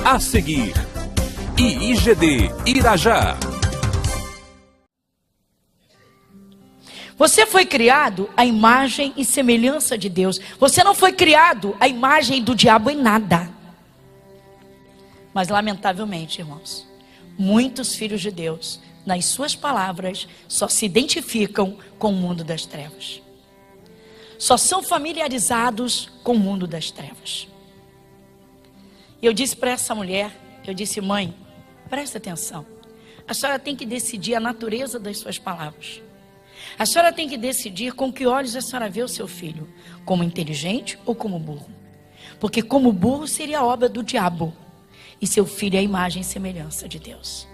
A seguir, IIGD Irajá. Você foi criado à imagem e semelhança de Deus. Você não foi criado à imagem do diabo em nada. Mas lamentavelmente, irmãos, muitos filhos de Deus, nas suas palavras, só se identificam com o mundo das trevas. Só são familiarizados com o mundo das trevas. E eu disse para essa mulher, eu disse: mãe, presta atenção. A senhora tem que decidir a natureza das suas palavras. A senhora tem que decidir com que olhos a senhora vê o seu filho. Como inteligente ou como burro. Porque como burro seria obra do diabo. E seu filho é a imagem e semelhança de Deus.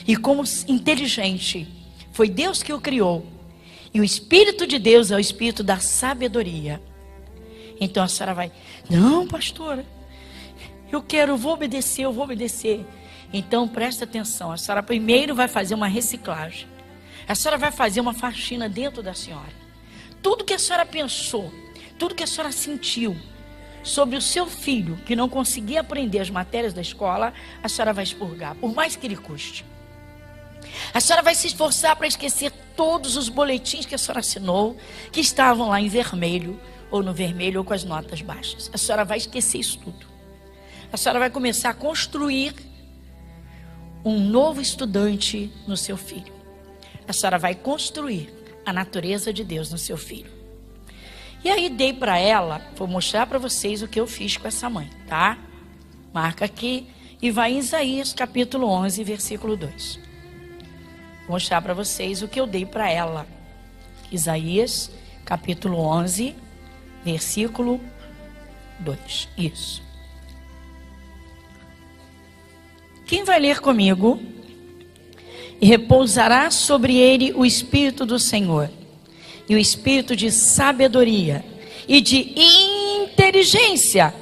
E como inteligente, foi Deus que o criou. E o Espírito de Deus é o Espírito da sabedoria. Então a senhora vai: não, pastora, eu vou obedecer. Então presta atenção, a senhora primeiro vai fazer uma reciclagem. A senhora vai fazer uma faxina dentro da senhora. Tudo que a senhora pensou, tudo que a senhora sentiu sobre o seu filho, que não conseguia aprender as matérias da escola, a senhora vai expurgar, por mais que lhe custe. A senhora vai se esforçar para esquecer todos os boletins que a senhora assinou, que estavam lá em vermelho, ou no vermelho, ou com as notas baixas. A senhora vai esquecer isso tudo. A senhora vai começar a construir um novo estudante no seu filho. A senhora vai construir a natureza de Deus no seu filho. E aí dei para ela, vou mostrar para vocês o que eu fiz com essa mãe, tá? Marca aqui e vai em Isaías capítulo 11, versículo 2. Vou mostrar para vocês o que eu dei para ela. Isaías capítulo 11, versículo 2. Isso. Quem vai ler comigo? E repousará sobre ele o Espírito do Senhor, e o Espírito de sabedoria, e de inteligência,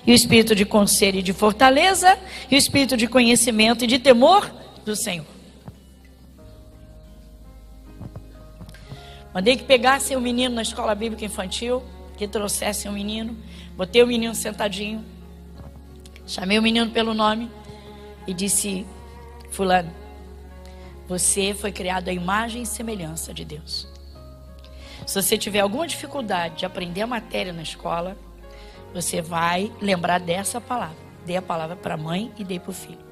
e o Espírito de conselho e de fortaleza, e o Espírito de conhecimento e de temor do Senhor. Mandei que pegassem o menino na escola bíblica infantil, que trouxessem o menino, botei o menino sentadinho, chamei o menino pelo nome, e disse: fulano, você foi criado à imagem e semelhança de Deus. Se você tiver alguma dificuldade de aprender a matéria na escola, você vai lembrar dessa palavra. Dei a palavra para a mãe e dei para o filho.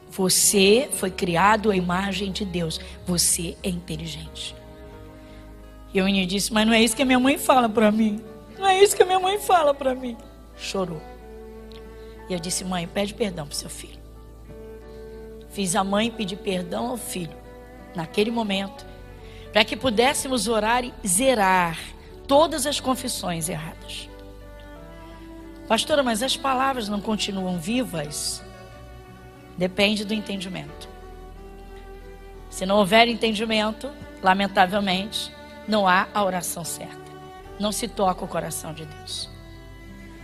Você foi criado à imagem de Deus. Você é inteligente. E o menino disse: mas não é isso que a minha mãe fala para mim. Não é isso que a minha mãe fala para mim. Chorou. E eu disse: mãe, pede perdão para o seu filho. Fiz a mãe pedir perdão ao filho, naquele momento, para que pudéssemos orar e zerar todas as confissões erradas. Pastora, mas as palavras não continuam vivas? Depende do entendimento. Se não houver entendimento, lamentavelmente, não há a oração certa. Não se toca o coração de Deus.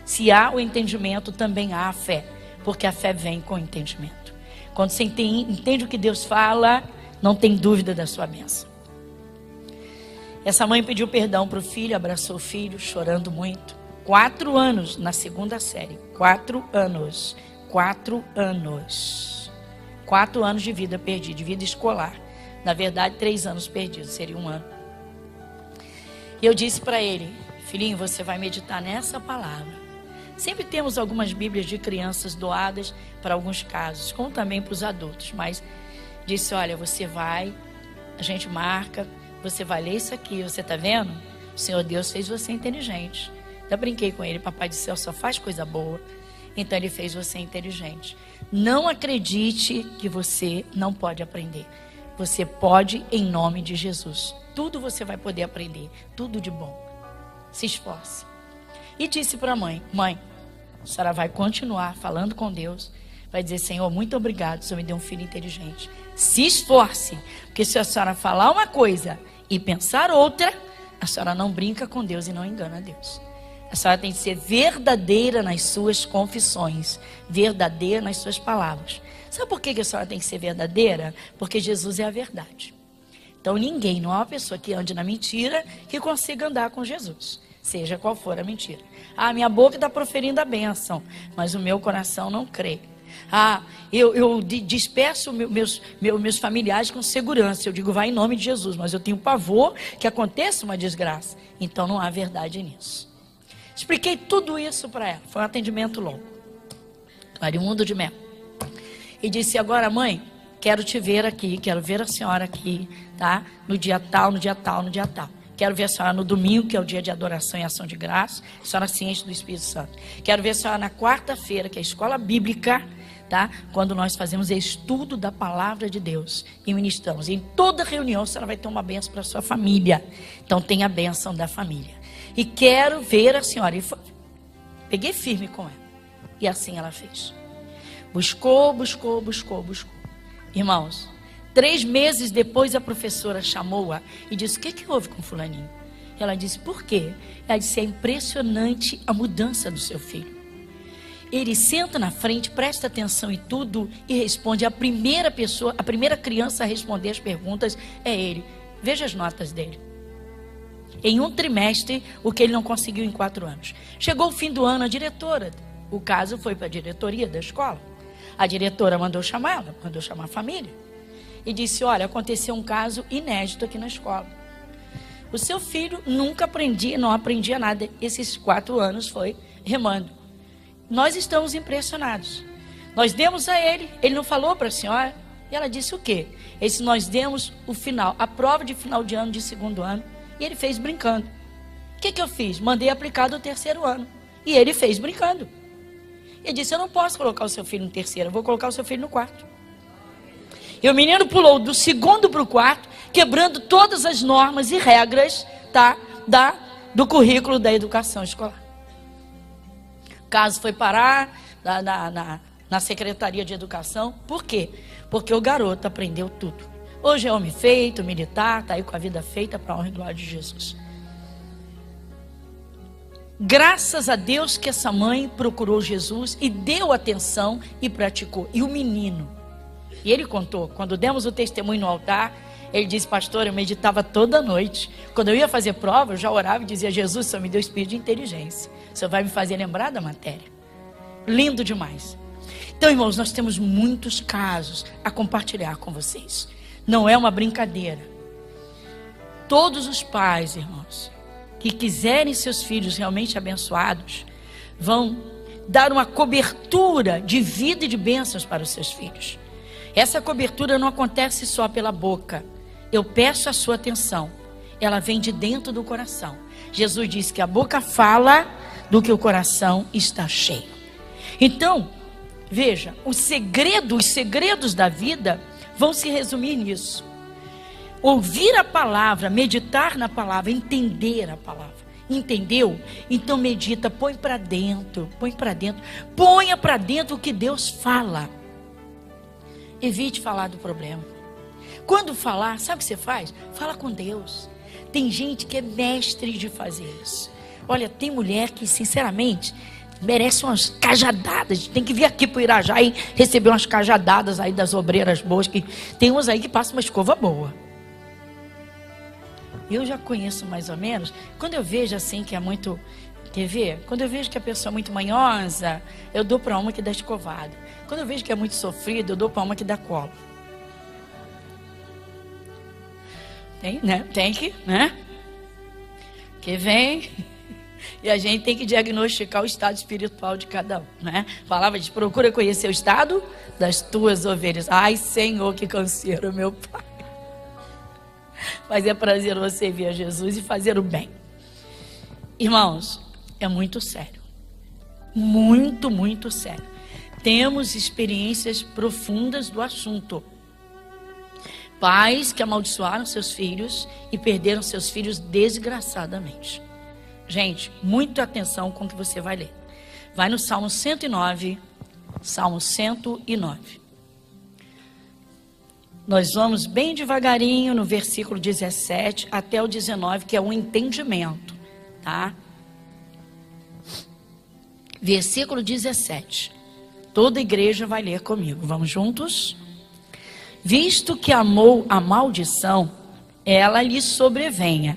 Se há o entendimento, também há a fé, porque a fé vem com o entendimento. Quando você entende o que Deus fala, não tem dúvida da sua bênção. Essa mãe pediu perdão para o filho, abraçou o filho, chorando muito. 4 anos na segunda série. 4 anos. 4 anos. 4 anos de vida perdida, de vida escolar. Na verdade, 3 anos perdidos, seria 1 ano. E eu disse para ele: filhinho, você vai meditar nessa palavra. Sempre temos algumas bíblias de crianças doadas para alguns casos, como também para os adultos. Mas disse: olha, você vai, a gente marca, você vai ler isso aqui, você está vendo? O Senhor Deus fez você inteligente. Eu brinquei com ele: papai do céu só faz coisa boa. Então ele fez você inteligente. Não acredite que você não pode aprender. Você pode, em nome de Jesus. Tudo você vai poder aprender, tudo de bom. Se esforce. E disse para a mãe: mãe, a senhora vai continuar falando com Deus, vai dizer: Senhor, muito obrigado, o Senhor me deu um filho inteligente. Se esforce, porque se a senhora falar uma coisa e pensar outra, a senhora não brinca com Deus e não engana Deus. A senhora tem que ser verdadeira nas suas confissões, verdadeira nas suas palavras. Sabe por que a senhora tem que ser verdadeira? Porque Jesus é a verdade. Então ninguém, não há uma pessoa que ande na mentira que consiga andar com Jesus, seja qual for a mentira. Ah, minha boca está proferindo a bênção, mas o meu coração não crê. Eu disperso meus familiares com segurança. Eu digo, vai em nome de Jesus, mas eu tenho pavor que aconteça uma desgraça. Então não há verdade nisso. Expliquei tudo isso para ela. Foi um atendimento longo. Arimundo de Mel. E disse, agora mãe, quero te ver aqui, quero ver a senhora aqui, tá? No dia tal, no dia tal, no dia tal. Quero ver a senhora no domingo, que é o dia de adoração e ação de graça. A senhora se enche do Espírito Santo. Quero ver a senhora na quarta-feira, que é a escola bíblica, tá? Quando nós fazemos estudo da palavra de Deus e ministramos. Em toda reunião, a senhora vai ter uma bênção para a sua família. Então, tem a bênção da família. E quero ver a senhora. E peguei firme com ela. E assim ela fez. Buscou. Irmãos, 3 meses depois a professora chamou-a e disse, o que houve com fulaninho? Ela disse, por quê? Ela disse, é impressionante a mudança do seu filho. Ele senta na frente, presta atenção em tudo e responde. A primeira criança a responder as perguntas é ele. Veja as notas dele. Em um trimestre, o que ele não conseguiu em 4 anos. Chegou o fim do ano, a diretora, o caso foi para a diretoria da escola. A diretora mandou chamá-la, mandou chamar a família. E disse, olha, aconteceu um caso inédito aqui na escola. O seu filho nunca não aprendia nada. Esses 4 anos foi remando. Nós estamos impressionados. Nós demos a ele não falou para a senhora. E ela disse o quê? Nós demos a prova de final de ano, de 2º ano. E ele fez brincando. O que eu fiz? Mandei aplicar do 3º ano. E ele fez brincando. Ele disse, eu não posso colocar o seu filho no 3º, eu vou colocar o seu filho no 4º. E o menino pulou do 2º para o 4º, quebrando todas as normas e regras, tá, do currículo da educação escolar. O caso foi parar na Secretaria de Educação. Por quê? Porque o garoto aprendeu tudo. Hoje é homem feito, militar, está aí com a vida feita para a honra e glória de Jesus. Graças a Deus que essa mãe procurou Jesus e deu atenção e praticou. E o menino, e ele contou, quando demos o testemunho no altar, ele disse, pastor, eu meditava toda noite. Quando eu ia fazer prova, eu já orava e dizia, Jesus, o Senhor me deu espírito de inteligência. O Senhor vai me fazer lembrar da matéria. Lindo demais. Então, irmãos, nós temos muitos casos a compartilhar com vocês. Não é uma brincadeira. Todos os pais, irmãos, que quiserem seus filhos realmente abençoados, vão dar uma cobertura de vida e de bênçãos para os seus filhos. Essa cobertura não acontece só pela boca. Eu peço a sua atenção. Ela vem de dentro do coração. Jesus disse que a boca fala do que o coração está cheio. Então, veja, os segredos da vida vão se resumir nisso. Ouvir a palavra, meditar na palavra, entender a palavra. Entendeu? Então medita, ponha para dentro. Ponha para dentro o que Deus fala. Evite falar do problema. Quando falar, sabe o que você faz? Fala com Deus. Tem gente que é mestre de fazer isso. Olha, tem mulher que, sinceramente, merece umas cajadadas. Tem que vir aqui para o Irajá e receber umas cajadadas aí das obreiras boas. Que tem uns aí que passam uma escova boa. Eu já conheço mais ou menos. Quando eu vejo assim que é muito... Quer ver? Quando eu vejo que a pessoa é muito manhosa, eu dou para uma que dá escovada. Quando eu vejo que é muito sofrido, eu dou para uma que dá colo. Tem, né? Tem que, né? Que vem... E a gente tem que diagnosticar o estado espiritual de cada um, né? A palavra diz, procura conhecer o estado das tuas ovelhas. Ai, Senhor, que canseiro, meu Pai. Mas é prazeroso servir a Jesus e fazer o bem. Irmãos, é muito sério. Muito, muito sério. Temos experiências profundas do assunto. Pais que amaldiçoaram seus filhos e perderam seus filhos desgraçadamente. Gente, muita atenção com o que você vai ler. Vai no Salmo 109. Salmo 109. Nós vamos bem devagarinho no versículo 17 até o 19, que é o entendimento, tá? Versículo 17. Toda a igreja vai ler comigo. Vamos juntos? Visto que amou a maldição, ela lhe sobrevenha.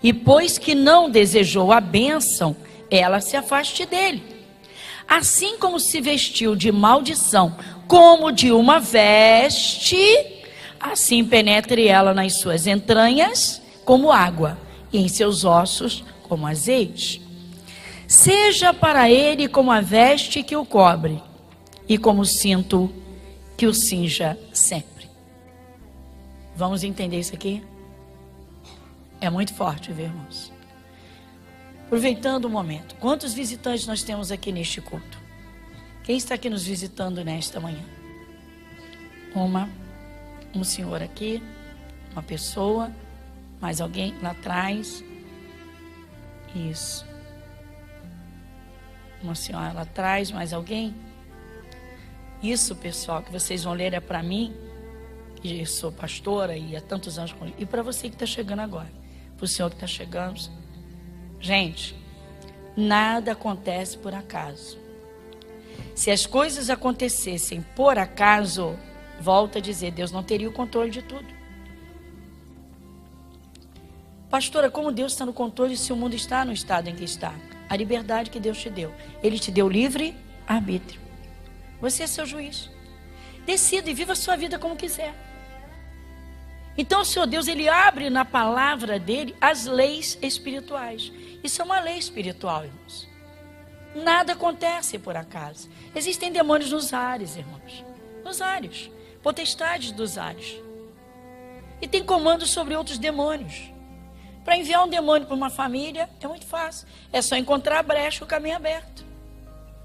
E pois que não desejou a bênção, ela se afaste dele. Assim como se vestiu de maldição, como de uma veste, assim penetre ela nas suas entranhas, como água, e em seus ossos, como azeite. Seja para ele como a veste que o cobre, e como o cinto que o cinja sempre. Vamos entender isso aqui? É muito forte, viu, irmãos? Aproveitando o momento, quantos visitantes nós temos aqui neste culto? Quem está aqui nos visitando nesta manhã? Um senhor aqui, uma pessoa, mais alguém lá atrás. Isso. Uma senhora lá atrás, mais alguém? Isso, pessoal, que vocês vão ler é para mim, que eu sou pastora e há tantos anos com... E para você que está chegando agora, para o senhor que está chegando. Gente, nada acontece por acaso. Se as coisas acontecessem por acaso, volto a dizer, Deus não teria o controle de tudo. Pastora, como Deus está no controle se o mundo está no estado em que está? A liberdade que Deus te deu. Ele te deu livre arbítrio. Você é seu juiz. Decida e viva a sua vida como quiser. Então o Senhor Deus, Ele abre na palavra dEle as leis espirituais. Isso é uma lei espiritual, irmãos. Nada acontece por acaso. Existem demônios nos ares, irmãos. Nos ares. Potestades dos ares. E tem comando sobre outros demônios. Para enviar um demônio para uma família é muito fácil. É só encontrar a brecha, o caminho aberto.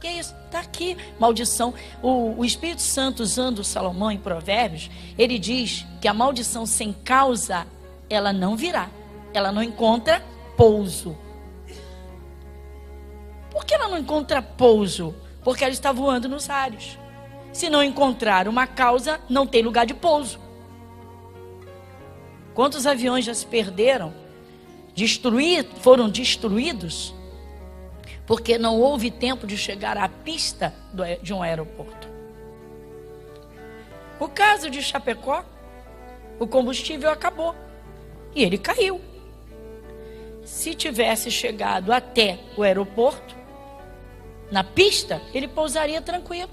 Que é isso? Está aqui. Maldição. O Espírito Santo, usando Salomão em Provérbios, ele diz que a maldição sem causa, ela não virá. Ela não encontra pouso. Por que ela não encontra pouso? Porque ela está voando nos ares. Se não encontrar uma causa, não tem lugar de pouso. Quantos aviões já se perderam? Foram destruídos porque não houve tempo de chegar à pista de um aeroporto. O caso de Chapecó, o combustível acabou e ele caiu. Se tivesse chegado até o aeroporto, na pista, ele pousaria tranquilo.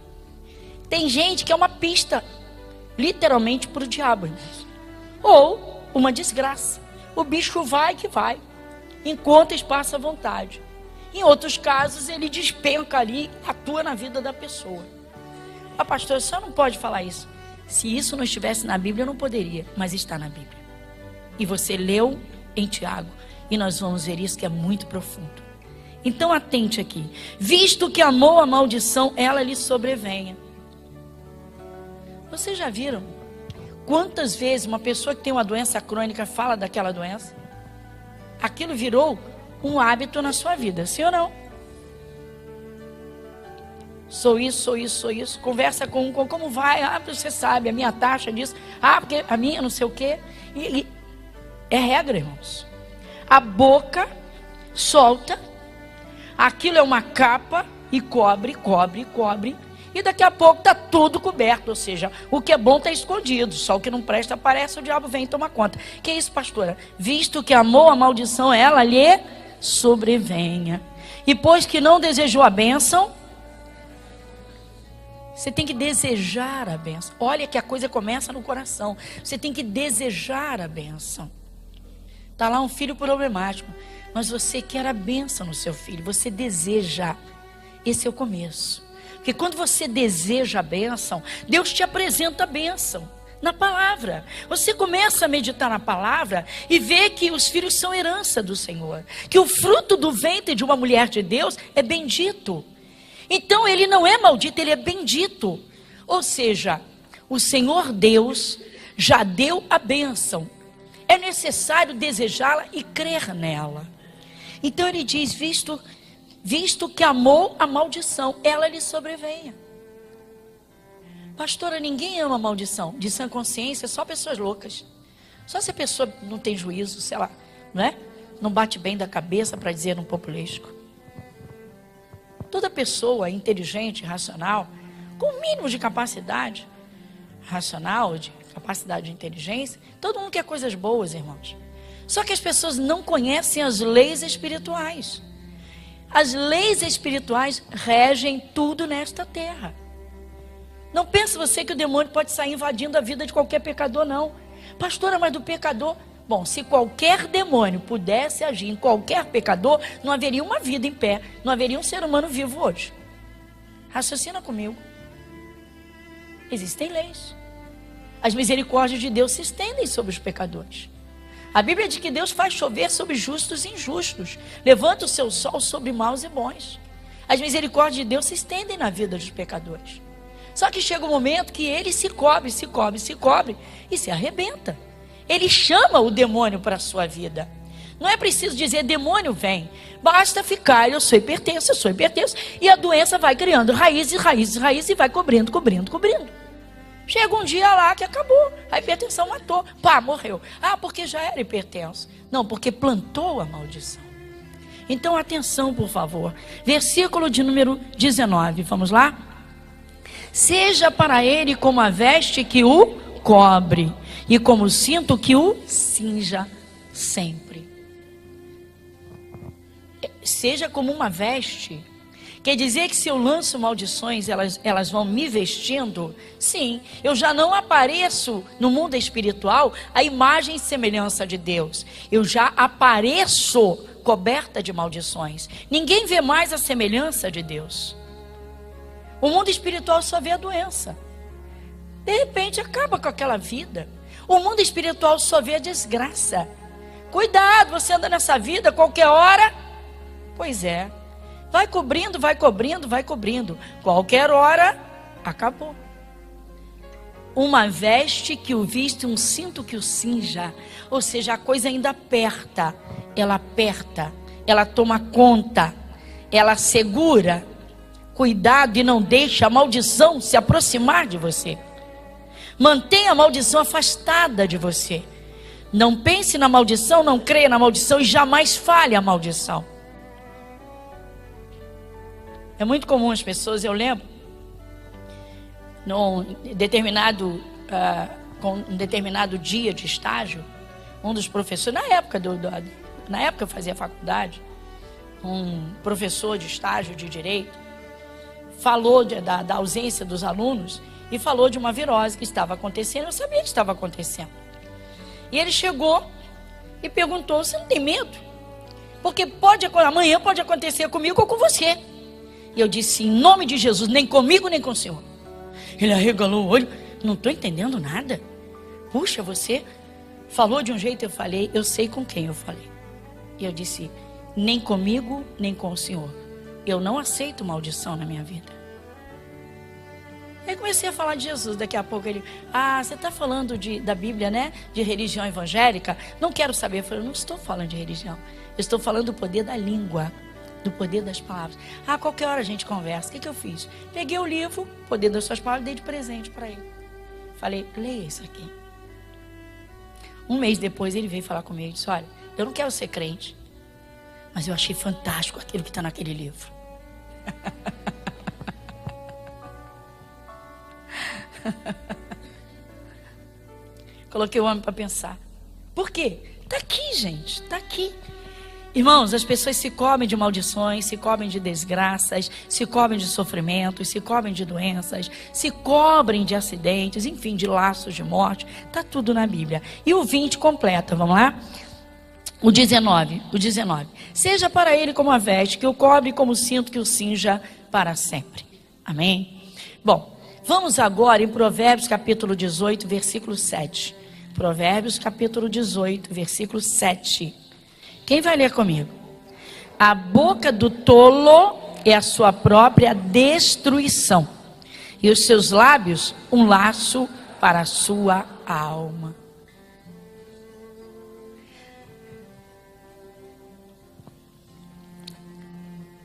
Tem gente que é uma pista, literalmente para o diabo, irmãos. Ou uma desgraça. O bicho vai que vai, encontra espaço à vontade. Em outros casos, ele despenca ali, atua na vida da pessoa. Ah, pastor, você não pode falar isso. Se isso não estivesse na Bíblia, eu não poderia, mas está na Bíblia. E você leu em Tiago, e nós vamos ver isso que é muito profundo. Então atente aqui. Visto que amou a maldição, ela lhe sobrevenha. Vocês já viram quantas vezes uma pessoa que tem uma doença crônica fala daquela doença? Aquilo virou um hábito na sua vida, sim ou não? Sou isso, sou isso, sou isso. Conversa com como vai? Ah, você sabe, a minha taxa disso. Ah, porque a minha não sei o quê. É regra, irmãos. A boca solta, aquilo é uma capa e cobre. E daqui a pouco está tudo coberto, ou seja, o que é bom está escondido, só o que não presta aparece, o diabo vem e toma conta. Que é isso, pastora? Visto que amou a maldição, ela lhe sobrevenha. E pois que não desejou a bênção, você tem que desejar a bênção. Olha que a coisa começa no coração. Você tem que desejar a bênção. Está lá um filho problemático, mas você quer a bênção no seu filho, você deseja. Esse é o começo. Porque quando você deseja a bênção, Deus te apresenta a bênção na palavra. Você começa a meditar na palavra e vê que os filhos são herança do Senhor. Que o fruto do ventre de uma mulher de Deus é bendito. Então ele não é maldito, ele é bendito. Ou seja, o Senhor Deus já deu a bênção. É necessário desejá-la e crer nela. Então ele diz, visto que amou a maldição, ela lhe sobrevenha. Pastora, ninguém ama a maldição. De sã consciência, só pessoas loucas. Só se a pessoa não tem juízo, sei lá, não é? Não bate bem da cabeça, para dizer num populesco. Toda pessoa inteligente, racional, com o mínimo de capacidade racional, de capacidade de inteligência, todo mundo quer coisas boas, irmãos. Só que as pessoas não conhecem as leis espirituais. As leis espirituais regem tudo nesta terra. Não pense você que o demônio pode sair invadindo a vida de qualquer pecador, não. Pastora, mas do pecador... Bom, se qualquer demônio pudesse agir em qualquer pecador, não haveria uma vida em pé, não haveria um ser humano vivo hoje. Raciocina comigo. Existem leis. As misericórdias de Deus se estendem sobre os pecadores. A Bíblia diz que Deus faz chover sobre justos e injustos, levanta o seu sol sobre maus e bons. As misericórdias de Deus se estendem na vida dos pecadores. Só que chega um momento que ele se cobre e se arrebenta. Ele chama o demônio para a sua vida. Não é preciso dizer, demônio vem. Basta ficar, eu sou hipertenso. E a doença vai criando raízes e vai cobrindo. Chega um dia lá que acabou. A hipertensão matou. Pá, morreu. Ah, porque já era hipertenso. Não, porque plantou a maldição. Então, atenção, por favor. Versículo de número 19. Vamos lá? Seja para ele como a veste que o cobre e como o cinto que o cinja sempre. Seja como uma veste. Quer dizer que se eu lanço maldições, elas vão me vestindo? Sim, eu já não apareço no mundo espiritual a imagem e semelhança de Deus. Eu já apareço coberta de maldições. Ninguém vê mais a semelhança de Deus. O mundo espiritual só vê a doença. De repente acaba com aquela vida. O mundo espiritual só vê a desgraça. Cuidado, você anda nessa vida qualquer hora. Pois é. Vai cobrindo. Qualquer hora, acabou. Uma veste que o viste, um cinto que o cinja. Ou seja, a coisa ainda aperta. Ela toma conta. Ela segura. Cuidado e não deixe a maldição se aproximar de você. Mantenha a maldição afastada de você. Não pense na maldição, não creia na maldição e jamais fale a maldição. É muito comum as pessoas, eu lembro, com um determinado dia de estágio, um dos professores, na época eu fazia faculdade, um professor de estágio de direito, falou da ausência dos alunos e falou de uma virose que estava acontecendo. Eu sabia que estava acontecendo. E ele chegou e perguntou, você não tem medo? Porque amanhã pode acontecer comigo ou com você. E eu disse, em nome de Jesus, nem comigo nem com o Senhor. Ele arregalou o olho, não estou entendendo nada. Puxa, você falou de um jeito, eu falei, eu sei com quem eu falei. E eu disse, nem comigo nem com o Senhor. Eu não aceito maldição na minha vida. Aí comecei a falar de Jesus. Daqui a pouco ele, você está falando da Bíblia, né? De religião evangélica? Não quero saber. Eu falei, não estou falando de religião. Eu estou falando do poder da língua, do poder das palavras. Qualquer hora a gente conversa. O que eu fiz? Peguei o livro, Poder das Suas Palavras, e dei de presente para ele. Falei, leia isso aqui. Um mês depois ele veio falar comigo e disse, olha, eu não quero ser crente, mas eu achei fantástico aquilo que está naquele livro. Coloquei o homem para pensar. Por quê? Está aqui, gente, está aqui. Irmãos, as pessoas se cobrem de maldições, se cobrem de desgraças, se cobrem de sofrimentos, se cobrem de doenças, se cobrem de acidentes, enfim, de laços de morte. Está tudo na Bíblia. E o 20 completa, vamos lá? O 19. Seja para ele como a veste que o cobre, como o cinto que o cinja para sempre. Amém? Bom, vamos agora em Provérbios capítulo 18, versículo 7. Provérbios capítulo 18, versículo 7. Quem vai ler comigo? A boca do tolo é a sua própria destruição, e os seus lábios um laço para a sua alma.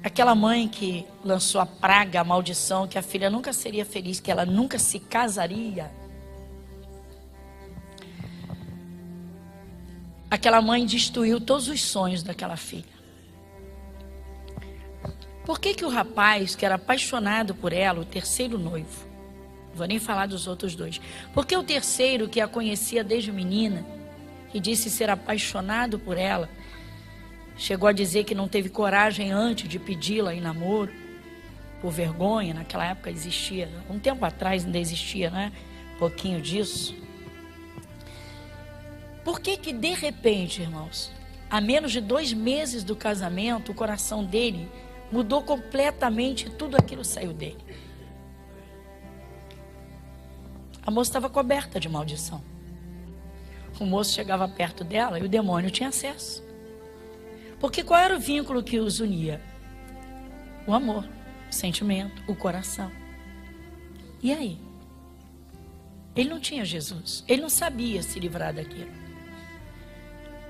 Aquela mãe que lançou a praga, a maldição, que a filha nunca seria feliz, que ela nunca se casaria. Aquela mãe destruiu todos os sonhos daquela filha. Por que o rapaz que era apaixonado por ela, o terceiro noivo, não vou nem falar dos outros dois, porque o terceiro que a conhecia desde menina, e disse ser apaixonado por ela, Chegou a dizer que não teve coragem antes de pedi-la em namoro, por vergonha. Naquela época existia, um tempo atrás ainda existia, né? Um pouquinho disso. Por que que de repente, irmãos, a menos de 2 meses do casamento, o coração dele mudou completamente, tudo aquilo saiu dele? A moça estava coberta de maldição. O moço chegava perto dela e o demônio tinha acesso. Porque qual era o vínculo que os unia? O amor, o sentimento, o coração. E aí? Ele não tinha Jesus. Ele não sabia se livrar daquilo.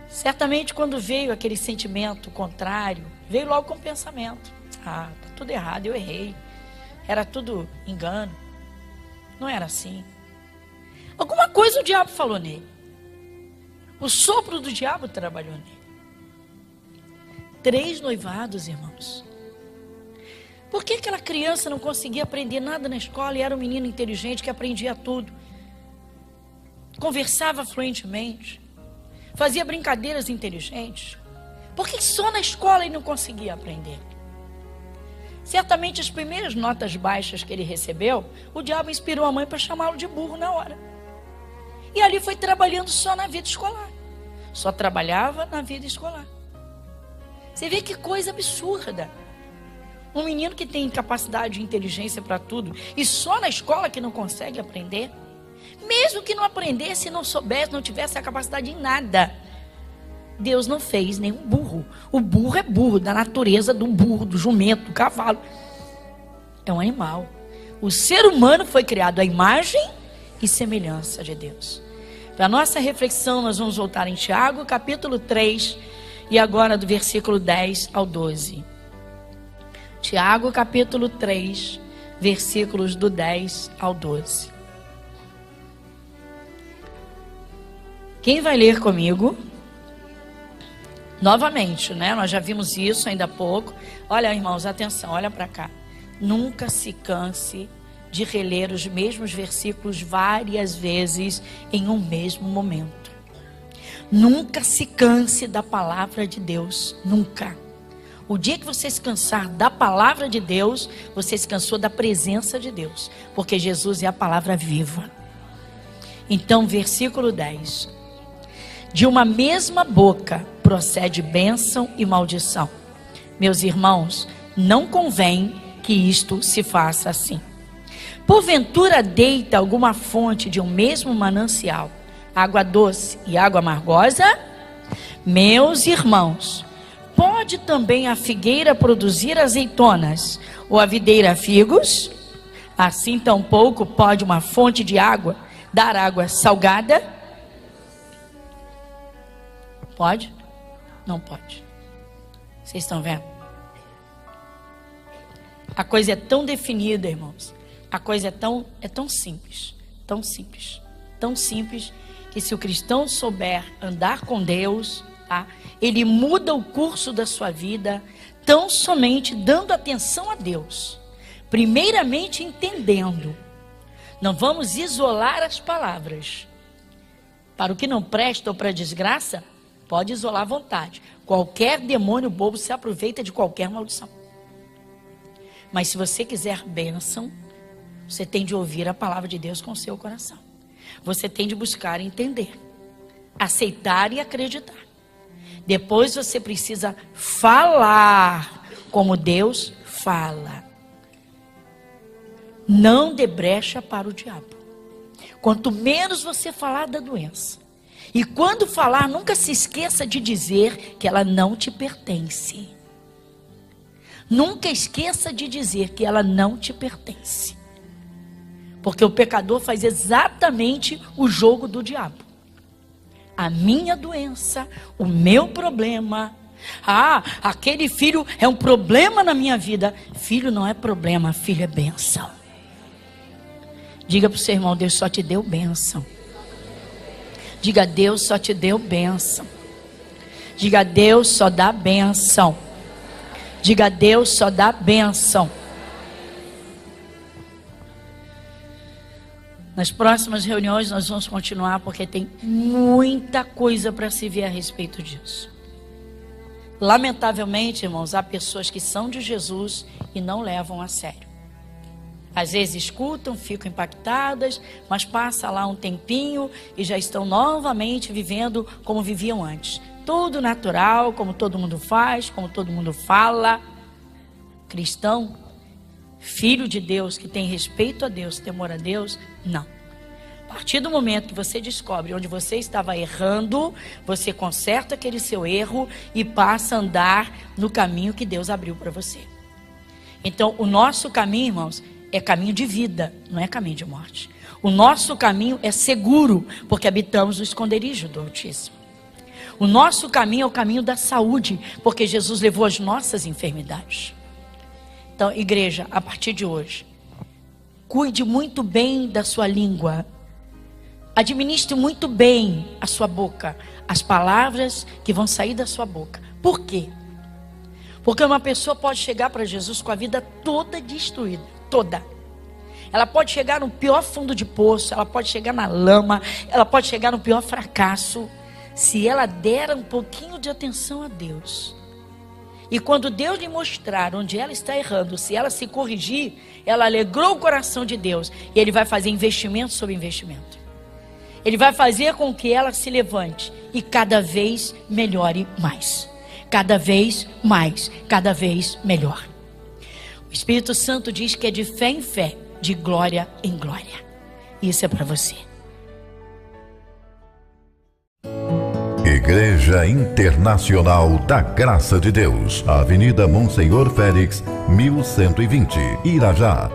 Certamente quando veio aquele sentimento contrário, veio logo com o pensamento. Ah, tá tudo errado, eu errei. Era tudo engano. Não era assim. Alguma coisa o diabo falou nele. O sopro do diabo trabalhou nele. 3 noivados, irmãos. Por que aquela criança não conseguia aprender nada na escola e era um menino inteligente que aprendia tudo? Conversava fluentemente. Fazia brincadeiras inteligentes. Por que só na escola ele não conseguia aprender? Certamente as primeiras notas baixas que ele recebeu, o diabo inspirou a mãe para chamá-lo de burro na hora. E ali foi trabalhando só na vida escolar. Só trabalhava na vida escolar. Você vê que coisa absurda. Um menino que tem capacidade de inteligência para tudo e só na escola que não consegue aprender. Mesmo que não aprendesse, não soubesse, não tivesse a capacidade em nada. Deus não fez nenhum burro. O burro é burro, da natureza do burro, do jumento, do cavalo. É um animal. O ser humano foi criado à imagem e semelhança de Deus. Para a nossa reflexão, nós vamos voltar em Tiago, capítulo 3, e agora do versículo 10 ao 12. Tiago, capítulo 3, versículos do 10 ao 12. Quem vai ler comigo? Novamente, né? Nós já vimos isso ainda há pouco. Olha, irmãos, atenção, olha para cá. Nunca se canse de reler os mesmos versículos várias vezes em um mesmo momento. Nunca se canse da palavra de Deus, nunca. O dia que você se cansar da palavra de Deus, você se cansou da presença de Deus, porque Jesus é a palavra viva. Então, versículo 10. De uma mesma boca procede bênção e maldição. Meus irmãos, não convém que isto se faça assim. Porventura deita alguma fonte de um mesmo manancial água doce e água amargosa? Meus irmãos, pode também a figueira produzir azeitonas, ou a videira figos? Assim tampouco pode uma fonte de água dar água salgada? Pode? Não pode. Vocês estão vendo? A coisa é tão definida, irmãos. A coisa é tão simples, tão simples, tão simples, que se o cristão souber andar com Deus, tá? Ele muda o curso da sua vida, tão somente dando atenção a Deus. Primeiramente entendendo. Não vamos isolar as palavras. Para o que não presta ou para a desgraça, pode isolar à vontade. Qualquer demônio bobo se aproveita de qualquer maldição. Mas se você quiser bênção, você tem de ouvir a palavra de Deus com o seu coração. Você tem de buscar entender, aceitar e acreditar. Depois você precisa falar como Deus fala. Não dê brecha para o diabo. Quanto menos você falar da doença, e quando falar, nunca se esqueça de dizer que ela não te pertence. Nunca esqueça de dizer que ela não te pertence. Porque o pecador faz exatamente o jogo do diabo. A minha doença, o meu problema. Ah, aquele filho é um problema na minha vida. Filho não é problema, filho é bênção. Diga para o seu irmão, Deus só te deu bênção. Diga, Deus só te deu bênção. Diga, Deus só dá bênção. Diga, Deus só dá bênção. Nas próximas reuniões nós vamos continuar, porque tem muita coisa para se ver a respeito disso. Lamentavelmente, irmãos, há pessoas que são de Jesus e não levam a sério. Às vezes escutam, ficam impactadas, mas passa lá um tempinho e já estão novamente vivendo como viviam antes. Tudo natural, como todo mundo faz, como todo mundo fala. Cristão, filho de Deus, que tem respeito a Deus, temor a Deus, não. A partir do momento que você descobre onde você estava errando, você conserta aquele seu erro e passa a andar no caminho que Deus abriu para você. Então, o nosso caminho, irmãos, é caminho de vida, não é caminho de morte. O nosso caminho é seguro, porque habitamos no esconderijo do Altíssimo. O nosso caminho é o caminho da saúde, porque Jesus levou as nossas enfermidades. Então, igreja, a partir de hoje, cuide muito bem da sua língua. Administre muito bem a sua boca, as palavras que vão sair da sua boca. Por quê? Porque uma pessoa pode chegar para Jesus com a vida toda destruída, toda. Ela pode chegar no pior fundo de poço, ela pode chegar na lama, ela pode chegar no pior fracasso, se ela der um pouquinho de atenção a Deus. E quando Deus lhe mostrar onde ela está errando, se ela se corrigir, ela alegrou o coração de Deus. E Ele vai fazer investimento sobre investimento. Ele vai fazer com que ela se levante e cada vez melhore mais. Cada vez mais, cada vez melhor. O Espírito Santo diz que é de fé em fé, de glória em glória. Isso é para você. Igreja Internacional da Graça de Deus, Avenida Monsenhor Félix, 1120, Irajá.